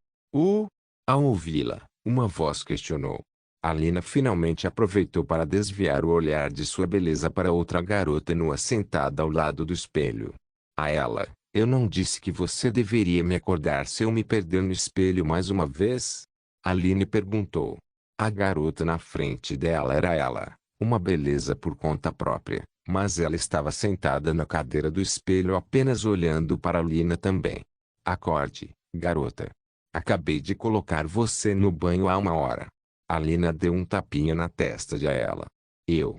Ao ouvi-la, uma voz questionou. Alina finalmente aproveitou para desviar o olhar de sua beleza para outra garota nua sentada ao lado do espelho. A ela, eu não disse que você deveria me acordar se eu me perder no espelho mais uma vez? Aline perguntou. A garota na frente dela era ela, uma beleza por conta própria, mas ela estava sentada na cadeira do espelho apenas olhando para Alina também. Acorde, garota. Acabei de colocar você no banho há uma hora. Alina deu um tapinha na testa de ela. Eu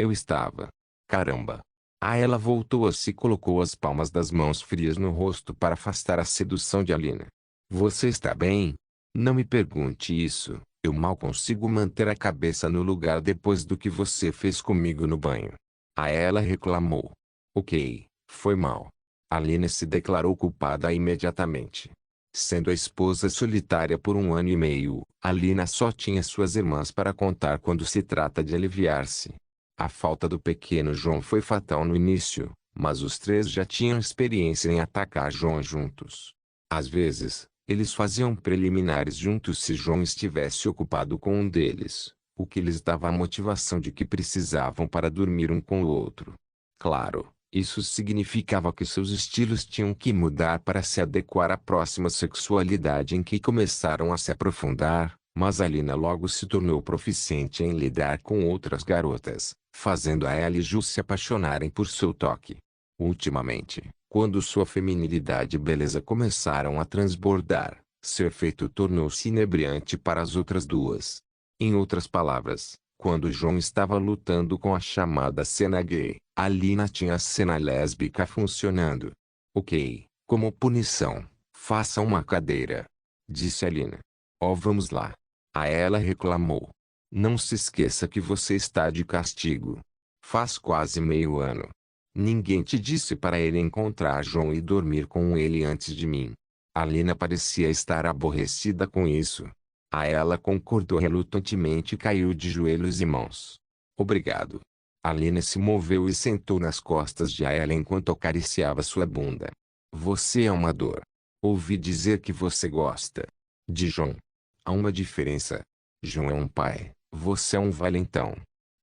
estava. Caramba. Ela voltou-se e colocou as palmas das mãos frias no rosto para afastar a sedução de Alina. Você está bem? Não me pergunte isso. Eu mal consigo manter a cabeça no lugar depois do que você fez comigo no banho. Ela reclamou. Ok, foi mal. Alina se declarou culpada imediatamente. Sendo a esposa solitária por 1 ano e meio, Alina só tinha suas irmãs para contar quando se trata de aliviar-se. A falta do pequeno João foi fatal no início, mas os três já tinham experiência em atacar João juntos. Às vezes, eles faziam preliminares juntos se João estivesse ocupado com um deles, o que lhes dava a motivação de que precisavam para dormir um com o outro. Claro. Isso significava que seus estilos tinham que mudar para se adequar à próxima sexualidade em que começaram a se aprofundar, mas Alina logo se tornou proficiente em lidar com outras garotas, fazendo a ela e Ju se apaixonarem por seu toque. Ultimamente, quando sua feminilidade e beleza começaram a transbordar, seu efeito tornou-se inebriante para as outras duas. Em outras palavras, quando João estava lutando com a chamada cena gay, Alina tinha a cena lésbica funcionando. Ok, como punição, faça uma cadeira, disse Alina. Vamos lá. Ela reclamou. Não se esqueça que você está de castigo. Faz quase meio ano. Ninguém te disse para ele encontrar João e dormir com ele antes de mim. Alina parecia estar aborrecida com isso. Ela concordou relutantemente e caiu de joelhos e mãos. Obrigado. Alina se moveu e sentou nas costas de Ela enquanto acariciava sua bunda. Você é uma dor. Ouvi dizer que você gosta de João. Há uma diferença. João é um pai, você é um valentão.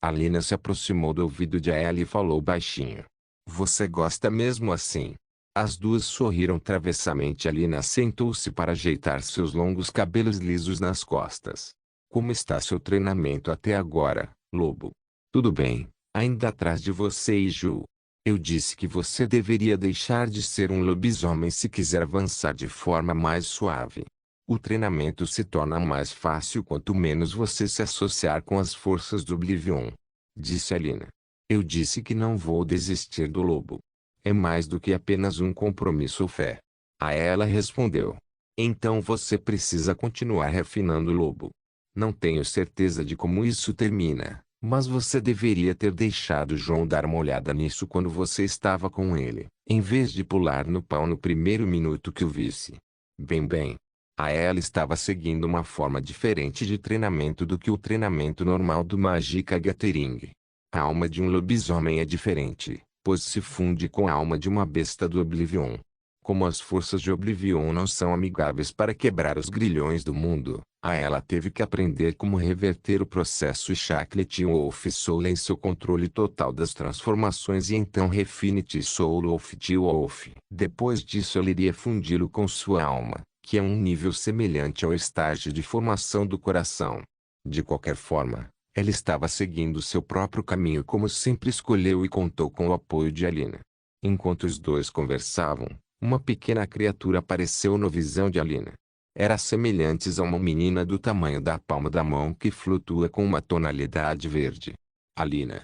Alina se aproximou do ouvido de Ela e falou baixinho. Você gosta mesmo assim? As duas sorriram travessamente. Alina sentou-se para ajeitar seus longos cabelos lisos nas costas. Como está seu treinamento até agora, lobo? Tudo bem, ainda atrás de você e Ju. Eu disse que você deveria deixar de ser um lobisomem se quiser avançar de forma mais suave. O treinamento se torna mais fácil quanto menos você se associar com as forças do Oblivion, disse Alina. Eu disse que não vou desistir do lobo. É mais do que apenas um compromisso ou fé. Ela respondeu. Então você precisa continuar refinando o lobo. Não tenho certeza de como isso termina, mas você deveria ter deixado João dar uma olhada nisso quando você estava com ele, em vez de pular no pau no primeiro minuto que o visse. Bem. Ela estava seguindo uma forma diferente de treinamento do que o treinamento normal do Magic Gathering. A alma de um lobisomem é diferente, pois se funde com a alma de uma besta do Oblivion. Como as forças de Oblivion não são amigáveis para quebrar os grilhões do mundo, ela teve que aprender como reverter o processo e Chaklet Wolf Soul em seu controle total das transformações e então Refinity Soul Wolf Wolf. Depois disso ela iria fundi-lo com sua alma, que é um nível semelhante ao estágio de formação do coração. De qualquer forma, ela estava seguindo seu próprio caminho como sempre escolheu e contou com o apoio de Alina. Enquanto os dois conversavam, uma pequena criatura apareceu na visão de Alina. Era semelhante a uma menina do tamanho da palma da mão que flutua com uma tonalidade verde. Alina.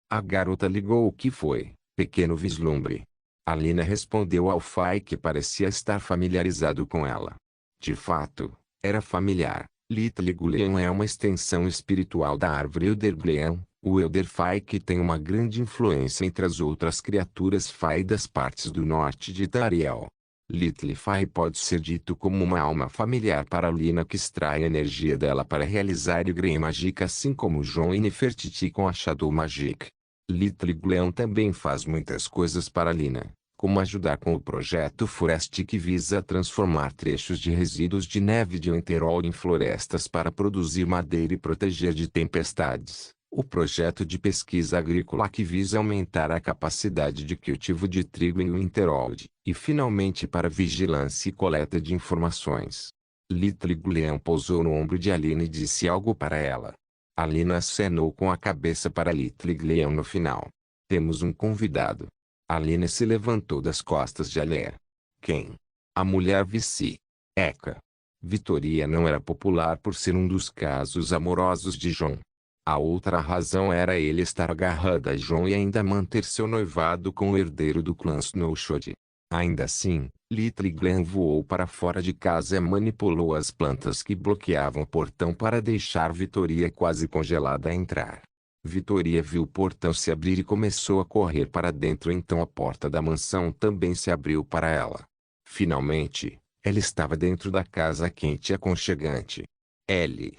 A garota ligou. O que foi, pequeno vislumbre? Alina respondeu ao Fai que parecia estar familiarizado com ela. De fato, era familiar. Litliguleon é uma extensão espiritual da árvore Eldergleon, o Elderfai, que tem uma grande influência entre as outras criaturas Fai das partes do norte de Tariel. Litlifai pode ser dito como uma alma familiar para Lina, que extrai energia dela para realizar Grey Magic, assim como Jon e Nefertiti com a Shadow Magic. Litliguleon também faz muitas coisas para Lina, como ajudar com o projeto Forest, que visa transformar trechos de resíduos de neve de Winterhold em florestas para produzir madeira e proteger de tempestades. O projeto de pesquisa agrícola, que visa aumentar a capacidade de cultivo de trigo em Winterhold. E finalmente para vigilância e coleta de informações. Litliguleon pousou no ombro de Alina e disse algo para ela. Alina acenou com a cabeça para Litliguleon no final. Temos um convidado. Alina se levantou das costas de Aler. Quem? A mulher Vici. Eka. Vitoria não era popular por ser um dos casos amorosos de Jon. A outra razão era ele estar agarrado a Jon e ainda manter seu noivado com o herdeiro do clã Snowshot. Ainda assim, Litliguleon voou para fora de casa e manipulou as plantas que bloqueavam o portão para deixar Vitoria quase congelada a entrar. Vitoria viu o portão se abrir e começou a correr para dentro, então a porta da mansão também se abriu para ela. Finalmente, ela estava dentro da casa quente e aconchegante. Ele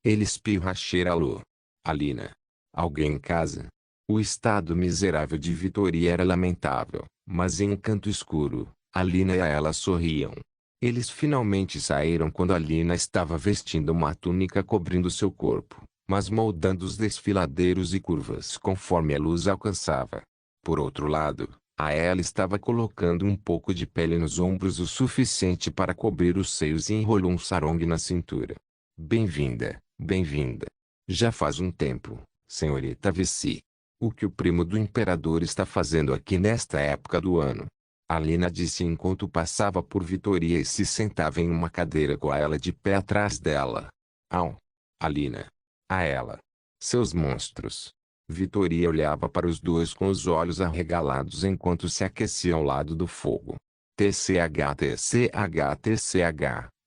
espirra, cheiralô. Alina. Alguém em casa? O estado miserável de Vitoria era lamentável, mas em um canto escuro, Alina e ela sorriam. Eles finalmente saíram quando Alina estava vestindo uma túnica cobrindo seu corpo, mas moldando os desfiladeiros e curvas conforme a luz alcançava. Por outro lado, a ela estava colocando um pouco de pele nos ombros, o suficiente para cobrir os seios, e enrolou um sarong na cintura. Bem-vinda, bem-vinda. Já faz um tempo, senhorita Vici. O que o primo do imperador está fazendo aqui nesta época do ano? Alina disse enquanto passava por Vitoria e se sentava em uma cadeira com ela de pé atrás dela. Au! Alina. A ela. Seus monstros. Vitoria olhava para os dois com os olhos arregalados enquanto se aquecia ao lado do fogo. TCH,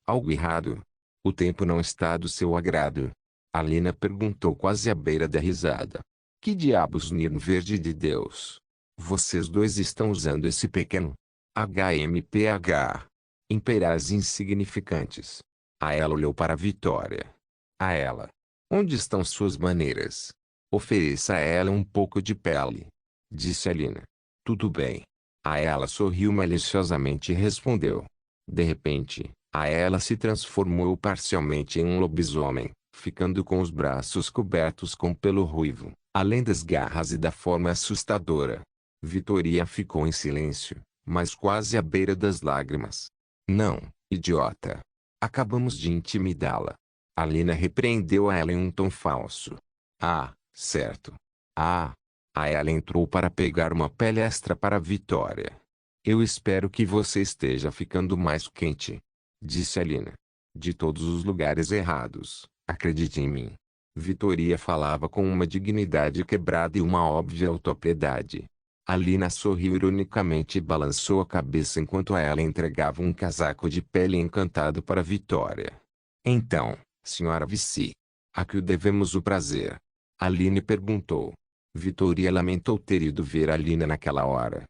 algo errado? O tempo não está do seu agrado? Alina perguntou quase à beira da risada. Que diabos, Nirn Verde de Deus? Vocês dois estão usando esse pequeno HMPH. Imperiais insignificantes. A ela olhou para Vitória. A ela. Onde estão suas maneiras? Ofereça a ela um pouco de pele. Disse Alina. Tudo bem. A ela sorriu maliciosamente e respondeu. De repente, a ela se transformou parcialmente em um lobisomem, ficando com os braços cobertos com pelo ruivo, além das garras e da forma assustadora. Vitoria ficou em silêncio, mas quase à beira das lágrimas. Não, idiota. Acabamos de intimidá-la. Alina repreendeu a ela em um tom falso. Ah, certo. Ah. A ela entrou para pegar uma pele extra para Vitória. Eu espero que você esteja ficando mais quente. Disse Alina. De todos os lugares errados, acredite em mim. Vitoria falava com uma dignidade quebrada e uma óbvia autopiedade. Alina sorriu ironicamente e balançou a cabeça enquanto a ela entregava um casaco de pele encantado para Vitória. Então, senhora Vici, a que o devemos o prazer? Aline perguntou. Vitoria lamentou ter ido ver Alina naquela hora.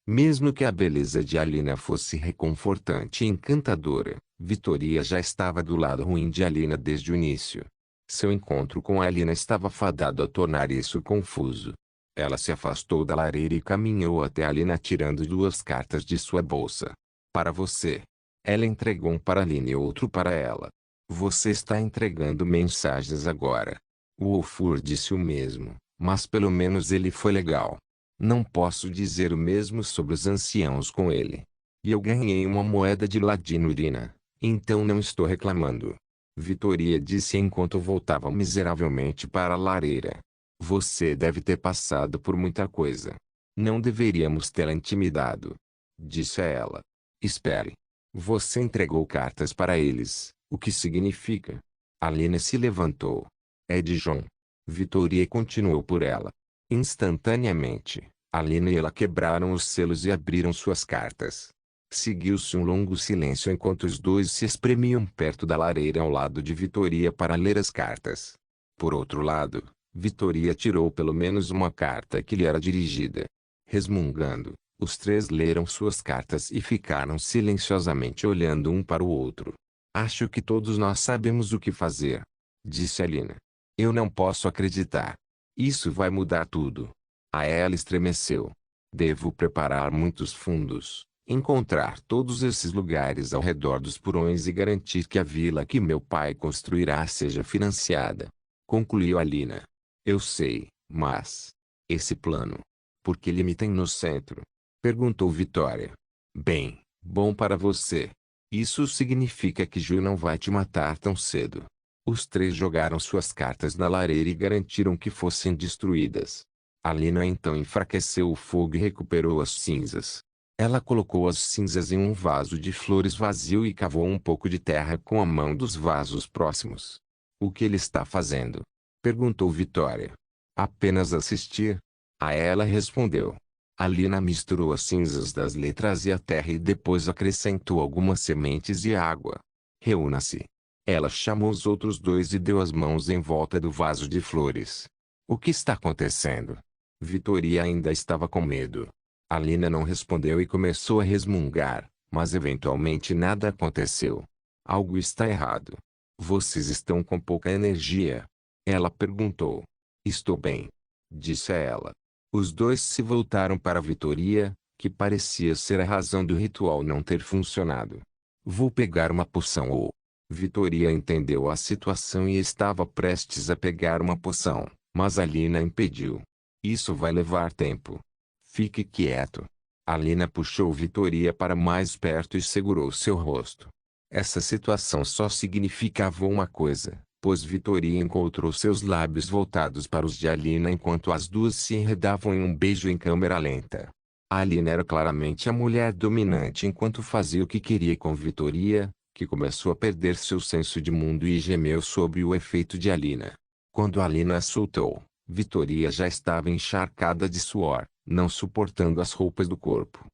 Mesmo que a beleza de Alina fosse reconfortante e encantadora, Vitoria já estava do lado ruim de Alina desde o início. Seu encontro com Alina estava fadado a tornar isso confuso. Ela se afastou da lareira e caminhou até Alina tirando 2 cartas de sua bolsa. Para você. Ela entregou um para Alina e outro para ela. Você está entregando mensagens agora. O Ulfur disse o mesmo, mas pelo menos ele foi legal. Não posso dizer o mesmo sobre os anciãos com ele. E eu ganhei uma moeda de Ladinurina, então não estou reclamando. Vitoria disse enquanto voltava miseravelmente para a lareira. Você deve ter passado por muita coisa. Não deveríamos tê-la intimidado. Disse a ela. Espere. Você entregou cartas para eles, o que significa? Alina se levantou. É de Jon. Vitoria continuou por ela. Instantaneamente, Alina e ela quebraram os selos e abriram suas cartas. Seguiu-se um longo silêncio enquanto os dois se espremiam perto da lareira ao lado de Vitoria para ler as cartas. Por outro lado, Vitoria tirou pelo menos uma carta que lhe era dirigida. Resmungando, os três leram suas cartas e ficaram silenciosamente olhando um para o outro. Acho que todos nós sabemos o que fazer, disse Alina. Eu não posso acreditar. Isso vai mudar tudo. A ela estremeceu. Devo preparar muitos fundos, encontrar todos esses lugares ao redor dos porões e garantir que a vila que meu pai construirá seja financiada. Concluiu Alina. Eu sei, mas... esse plano? Por que ele me tem no centro? Perguntou Vitória. Bem, bom para você. Isso significa que Ju não vai te matar tão cedo. Os três jogaram suas cartas na lareira e garantiram que fossem destruídas. Alina então enfraqueceu o fogo e recuperou as cinzas. Ela colocou as cinzas em um vaso de flores vazio e cavou um pouco de terra com a mão dos vasos próximos. O que ele está fazendo? Perguntou Vitória. Apenas assistir. A ela respondeu. Alina misturou as cinzas das letras e a terra e depois acrescentou algumas sementes e água. Reúna-se. Ela chamou os outros dois e deu as mãos em volta do vaso de flores. O que está acontecendo? Vitoria ainda estava com medo. Alina não respondeu e começou a resmungar, mas eventualmente nada aconteceu. Algo está errado. Vocês estão com pouca energia? Ela perguntou. Estou bem, disse ela. Os dois se voltaram para Vitoria, que parecia ser a razão do ritual não ter funcionado. Vou pegar uma poção ou... Vitoria entendeu a situação e estava prestes a pegar uma poção, mas Alina impediu. Isso vai levar tempo. Fique quieto. Alina puxou Vitoria para mais perto e segurou seu rosto. Essa situação só significava uma coisa, pois Vitoria encontrou seus lábios voltados para os de Alina enquanto as duas se enredavam em um beijo em câmera lenta. Alina era claramente a mulher dominante enquanto fazia o que queria com Vitoria, que começou a perder seu senso de mundo e gemeu sob o efeito de Alina. Quando Alina a soltou, Vitoria já estava encharcada de suor, não suportando as roupas do corpo.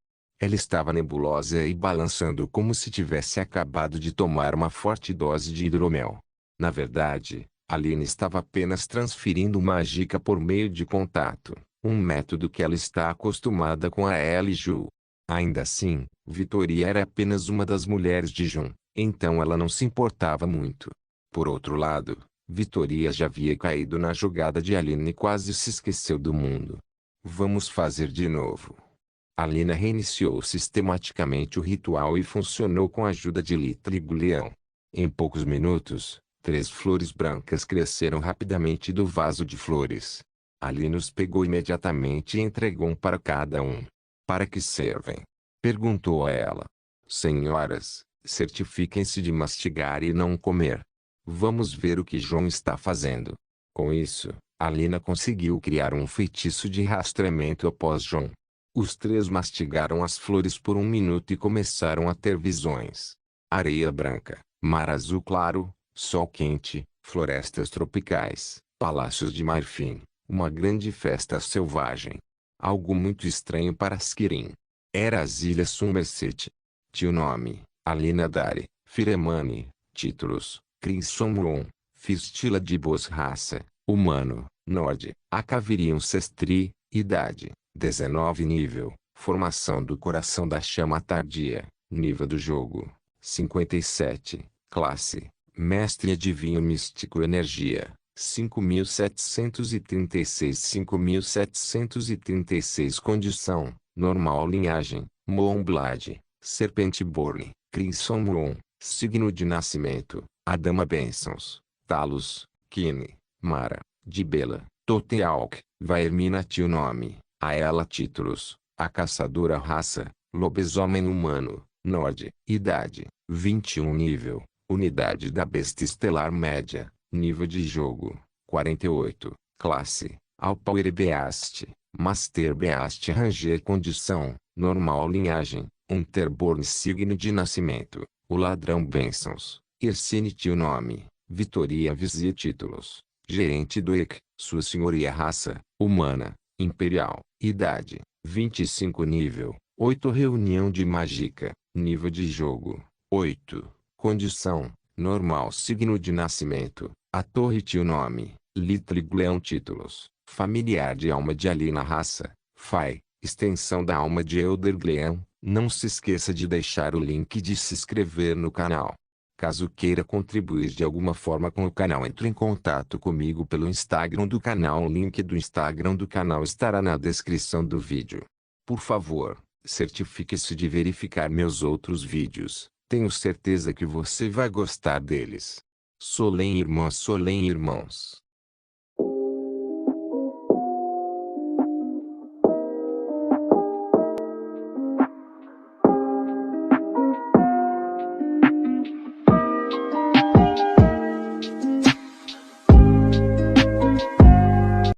Ela estava nebulosa e balançando como se tivesse acabado de tomar uma forte dose de hidromel. Na verdade, Alina estava apenas transferindo mágica por meio de contato, um método que ela está acostumada com a ela e Ju. Ainda assim, Vitoria era apenas uma das mulheres de Jun, então ela não se importava muito. Por outro lado, Vitoria já havia caído na jogada de Alina e quase se esqueceu do mundo. Vamos fazer de novo. Alina reiniciou sistematicamente o ritual e funcionou com a ajuda de Litra e Guleão. Em poucos minutos, 3 flores brancas cresceram rapidamente do vaso de flores. Alina os pegou imediatamente e entregou um para cada um. Para que servem? Perguntou a ela. Senhoras, certifiquem-se de mastigar e não comer. Vamos ver o que João está fazendo. Com isso, Alina conseguiu criar um feitiço de rastreamento após João. Os três mastigaram as flores por 1 minuto e começaram a ter visões. Areia branca, mar azul claro, sol quente, florestas tropicais, palácios de marfim, uma grande festa selvagem. Algo muito estranho para Skirin. Era as Ilhas Somerset. Tio nome, Alina Dari, Firemani, títulos, Crimson, Fistila de Boas raça, humano, Nord, Acavirium Sestri, idade, 19 nível, formação do coração da chama tardia, nível do jogo, 57, classe, mestre adivinho místico energia, 5736 condição, normal linhagem, Moonblade, Serpentborn, Crimson Moon, signo de nascimento, Adama Bênçãos, Talos, Kine, Mara, Dibela, Totealk, Vaermina tio nome, a ela títulos, a caçadora raça, lobisomem humano, Nord, idade, 21 nível, unidade da besta estelar média, nível de jogo, 48, classe, Alpower Beast, Master Beast Ranger condição, normal linhagem, Unterborn signo de nascimento, o ladrão bênçãos, Irsine tio nome, Vitoria Vizi títulos, gerente do EC, sua senhoria raça, humana, imperial, idade, 25 nível, 8 reunião de mágica, Nível de jogo: 8. Condição: normal. Signo de nascimento: a torre. Tio nome: Little Gleon. Títulos: familiar de alma de Alina. Raça: Fai, extensão da alma de Elder Gleon. Não se esqueça de deixar o link de se inscrever no canal. Caso queira contribuir de alguma forma com o canal, entre em contato comigo pelo Instagram do canal. O link do Instagram do canal estará na descrição do vídeo. Por favor, certifique-se de verificar meus outros vídeos. Tenho certeza que você vai gostar deles. Solém irmãs, Solém irmãos.